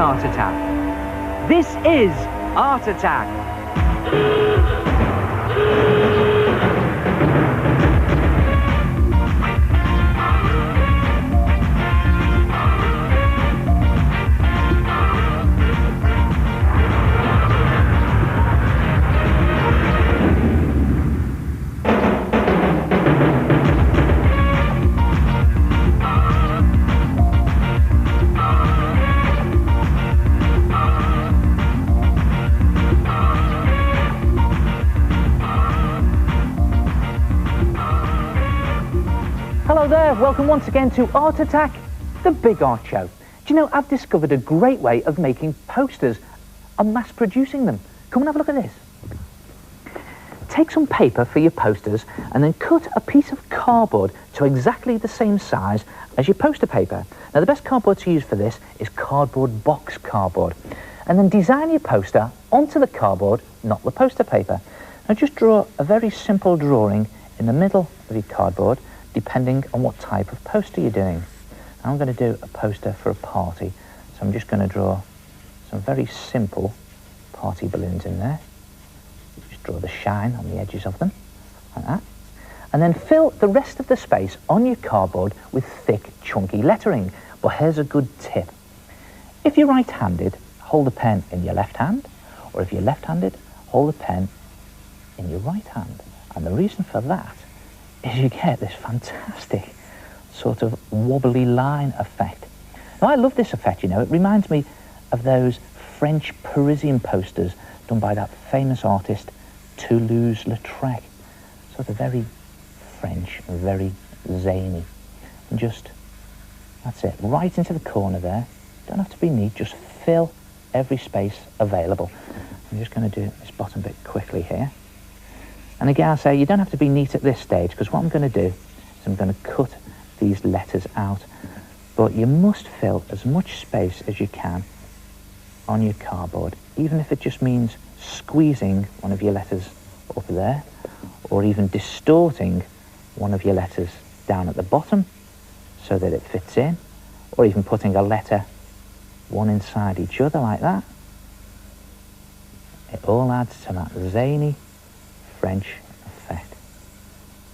Art Attack. This is Art Attack. Hello there, welcome once again to Art Attack, the big art show. Do you know, I've discovered a great way of making posters and mass producing them. Come and have a look at this. Take some paper for your posters and then cut a piece of cardboard to exactly the same size as your poster paper. Now the best cardboard to use for this is cardboard box cardboard. And then design your poster onto the cardboard, not the poster paper. Now just draw a very simple drawing in the middle of your cardboard, depending on what type of poster you're doing. Now I'm going to do a poster for a party, so I'm just going to draw some very simple party balloons in there. Just draw the shine on the edges of them, like that. And then fill the rest of the space on your cardboard with thick, chunky lettering. But here's a good tip. If you're right-handed, hold the pen in your left hand, or if you're left-handed, hold the pen in your right hand. And the reason for that is you get this fantastic sort of wobbly line effect. Now I love this effect, you know, it reminds me of those French Parisian posters done by that famous artist Toulouse-Lautrec. Sort of very French, very zany. And just, that's it, right into the corner there. Don't have to be neat, just fill every space available. I'm just going to do this bottom bit quickly here. And again, I say you don't have to be neat at this stage, because what I'm going to do is I'm going to cut these letters out. But you must fill as much space as you can on your cardboard, even if it just means squeezing one of your letters up there, or even distorting one of your letters down at the bottom so that it fits in, or even putting a letter one inside each other like that. It all adds to that zany French effect.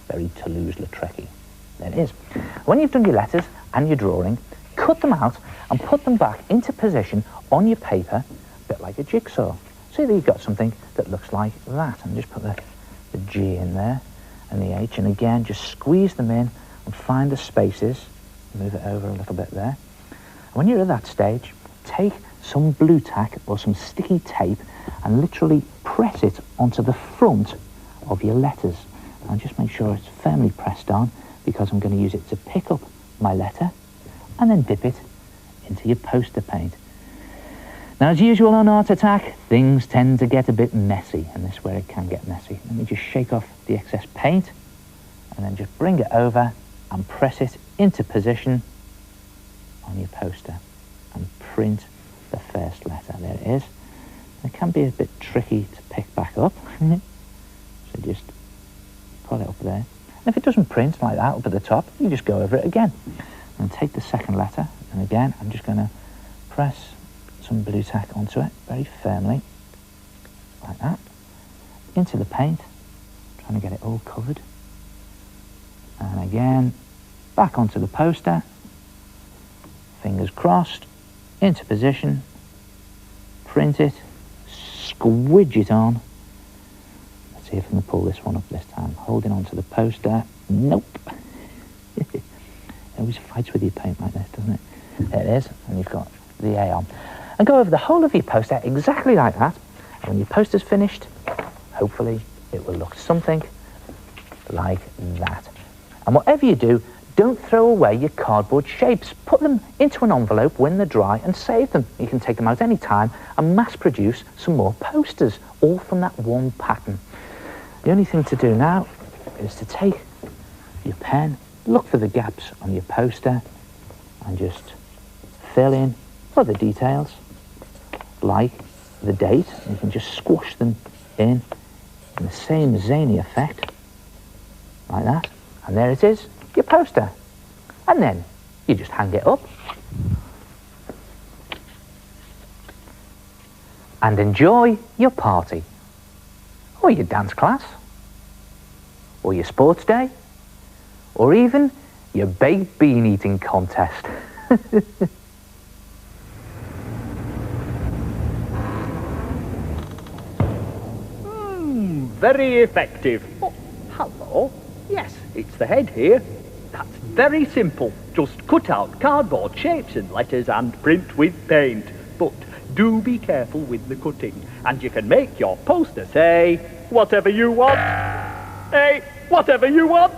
Very Toulouse-Lautrec-y. There it is. When you've done your letters and your drawing, cut them out and put them back into position on your paper, a bit like a jigsaw. So that you've got something that looks like that. And just put the G in there and the H, and again just squeeze them in and find the spaces. Move it over a little bit there. And when you're at that stage, take some blue tack or some sticky tape and literally press it onto the front of your letters. And just make sure it's firmly pressed on, because I'm going to use it to pick up my letter and then dip it into your poster paint. Now, as usual on Art Attack, things tend to get a bit messy, and this is where it can get messy. Let me just shake off the excess paint and then just bring it over and press it into position on your poster and print the first letter. There it is. It can be a bit tricky to pick back up. So just put it up there. And if it doesn't print like that up at the top, you just go over it again. And take the second letter, and again, I'm just going to press some blue tack onto it very firmly, like that, into the paint, trying to get it all covered. And again, back onto the poster, fingers crossed, into position, print it, squidge it on. Let's see if I can pull this one up this time. Holding onto the poster. Nope. It always fights with your paint like this, doesn't it? There it is, and you've got the A on. And go over the whole of your poster exactly like that. And when your poster's finished, hopefully it will look something like that. And whatever you do, don't throw away your cardboard shapes. Put them into an envelope when they're dry and save them. You can take them out any time and mass produce some more posters, all from that one pattern. The only thing to do now is to take your pen, look for the gaps on your poster, and just fill in other details, like the date. You can just squash them in the same zany effect, like that. And there it is, your poster. And then you just hang it up. and enjoy your party, or your dance class, or your sports day, or even your baked bean eating contest. Very effective. Oh, hello. Yes, it's the head here. That's very simple. Just cut out cardboard shapes and letters and print with paint. But do be careful with the cutting. And you can make your poster say, whatever you want. Hey, whatever you want.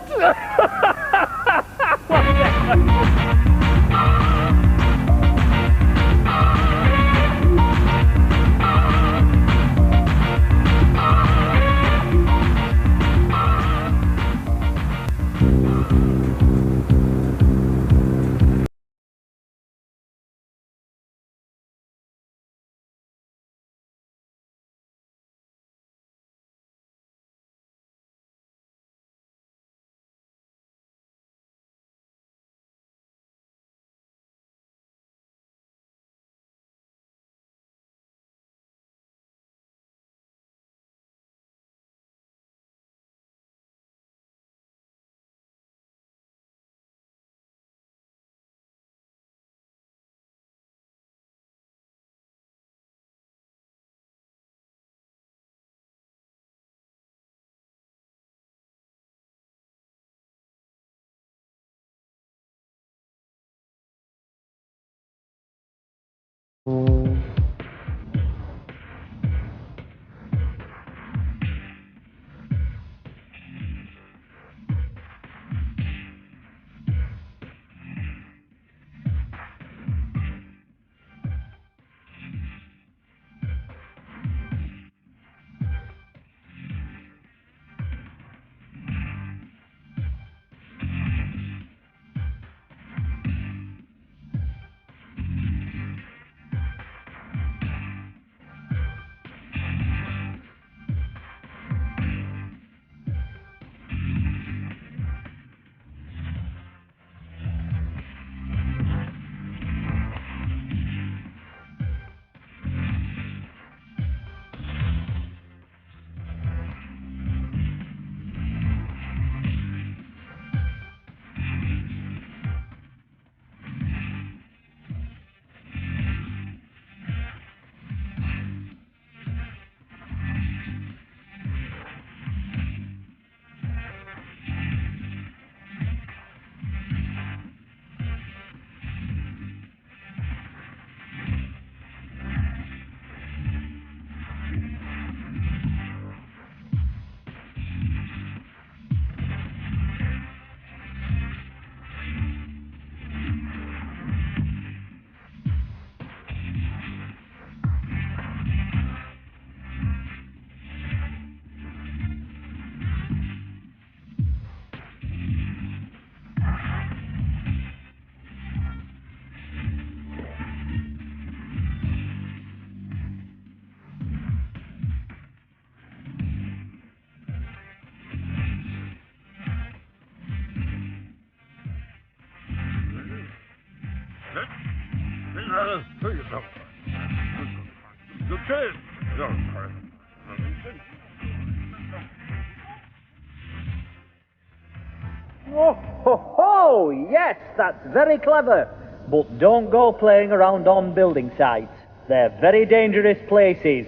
Oh, ho, ho, yes, that's very clever. But don't go playing around on building sites. They're very dangerous places.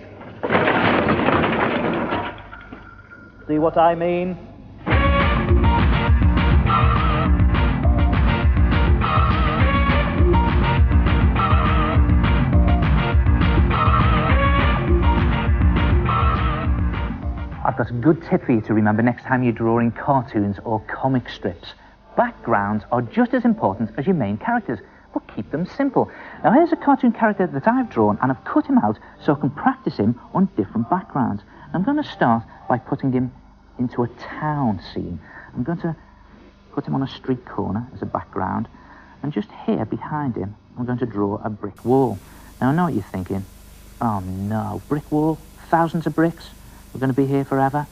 See what I mean? I've got a good tip for you to remember next time you're drawing cartoons or comic strips. Backgrounds are just as important as your main characters, but keep them simple. Now here's a cartoon character that I've drawn, and I've cut him out so I can practice him on different backgrounds. I'm going to start by putting him into a town scene. I'm going to put him on a street corner as a background, and just here behind him I'm going to draw a brick wall. Now I know what you're thinking. Oh no, brick wall? Thousands of bricks? We're going to be here forever?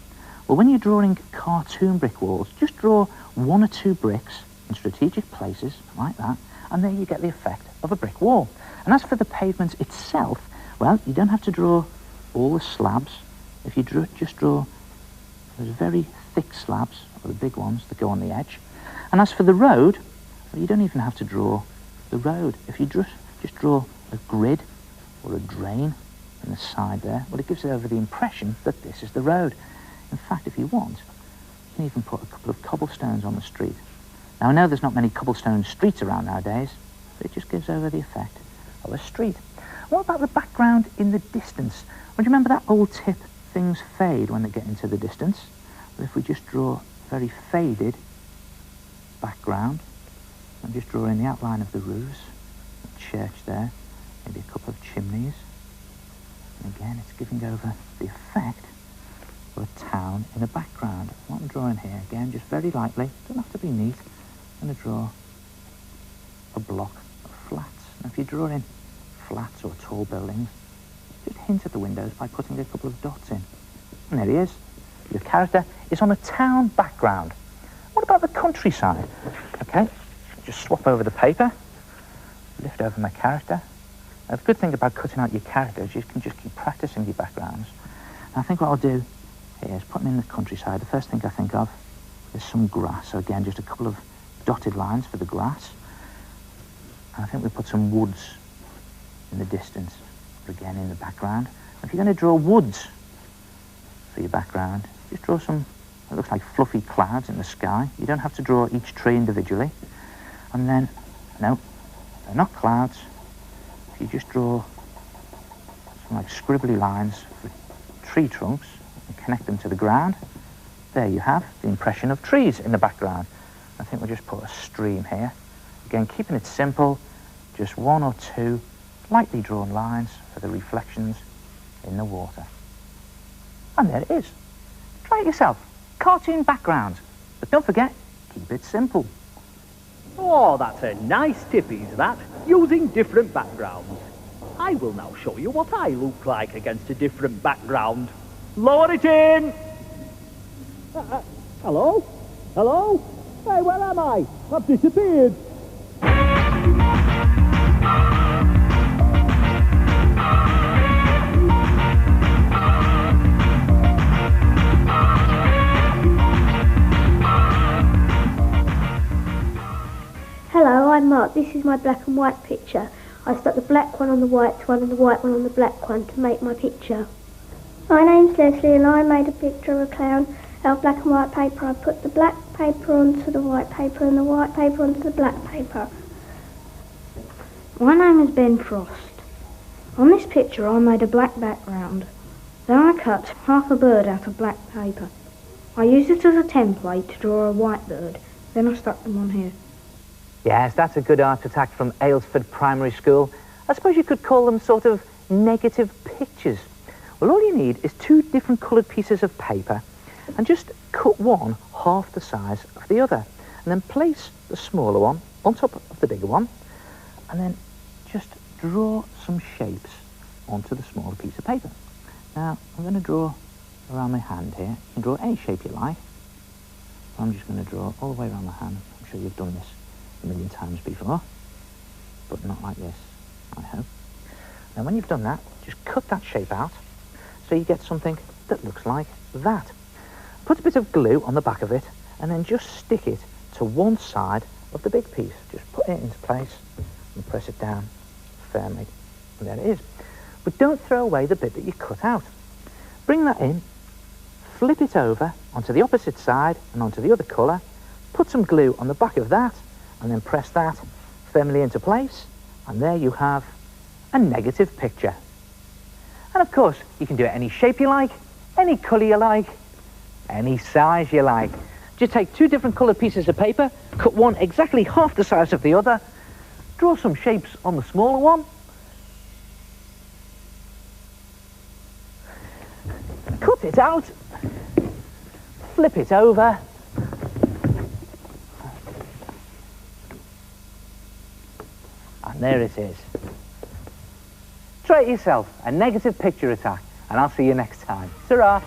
Well, when you're drawing cartoon brick walls, just draw 1 or 2 bricks in strategic places, like that, and there you get the effect of a brick wall. And as for the pavement itself, Well, you don't have to draw all the slabs. If you just draw those very thick slabs, or the big ones that go on the edge. And as for the road, well, you don't even have to draw the road. If you just draw a grid or a drain in the side there, well, it gives it over the impression that this is the road. In fact, if you want, you can even put a couple of cobblestones on the street. Now, I know there's not many cobblestone streets around nowadays, but it just gives over the effect of a street. What about the background in the distance? Well, do you remember that old tip, things fade when they get into the distance? Well, if we just draw a very faded background, I'm just drawing the outline of the roofs, the church there, maybe a couple of chimneys. And again, it's giving over the effect of a town in the background. What I'm drawing here, again, just very lightly, doesn't have to be neat. I'm going to draw a block of flats. Now, if you're drawing flats or tall buildings, just hint at the windows by putting a couple of dots in. And there he is. Your character is on a town background. What about the countryside? Okay, just swap over the paper, lift over my character. Now, the good thing about cutting out your character is you can just keep practicing your backgrounds. And I think what I'll do here is put them in the countryside. The first thing I think of is some grass. So again, just a couple of dotted lines for the grass. And I think we put some woods in the distance, or again in the background. If you're going to draw woods for your background, just draw some, it looks like fluffy clouds in the sky. You don't have to draw each tree individually. And then, no, they're not clouds. If you just draw some like scribbly lines for tree trunks and connect them to the ground, there you have the impression of trees in the background. I think we'll just put a stream here. Again, keeping it simple, just one or two lightly drawn lines for the reflections in the water. And there it is. Try it yourself. Cartoon backgrounds. But don't forget, keep it simple. Oh, that's a nice tip, is that? Using different backgrounds. I will now show you what I look like against a different background. Lower it in! Hello? Hello? Hey, where am I? I've disappeared. Hello, I'm Mark. This is my black and white picture. I stuck the black one on the white one and the white one on the black one to make my picture. My name's Leslie and I made a picture of a clown out of black and white paper. I put the black paper onto the white paper and the white paper onto the black paper. My name is Ben Frost. On this picture I made a black background. Then I cut half a bird out of black paper. I used it as a template to draw a white bird. Then I stuck them on here. Yes, that's a good art attack from Aylesford Primary School. I suppose you could call them sort of negative pictures. Well, all you need is two different coloured pieces of paper and just cut one half the size of the other. And then place the smaller one on top of the bigger one. And then just draw some shapes onto the smaller piece of paper. Now, I'm going to draw around my hand here. You can draw any shape you like. I'm just going to draw all the way around my hand. I'm sure you've done this a million times before, but not like this, I hope. Now, when you've done that, just cut that shape out so you get something that looks like that. Put a bit of glue on the back of it and then just stick it to one side of the big piece. Just put it into place and press it down firmly. And there it is. But don't throw away the bit that you cut out. Bring that in, flip it over onto the opposite side and onto the other colour, put some glue on the back of that, and then press that firmly into place, and there you have a negative picture. And of course, you can do it any shape you like, any colour you like, any size you like. Just take two different coloured pieces of paper, cut one exactly half the size of the other, draw some shapes on the smaller one, cut it out, flip it over, and there it is. Try it yourself, a negative picture attack, and I'll see you next time. Ta-ra!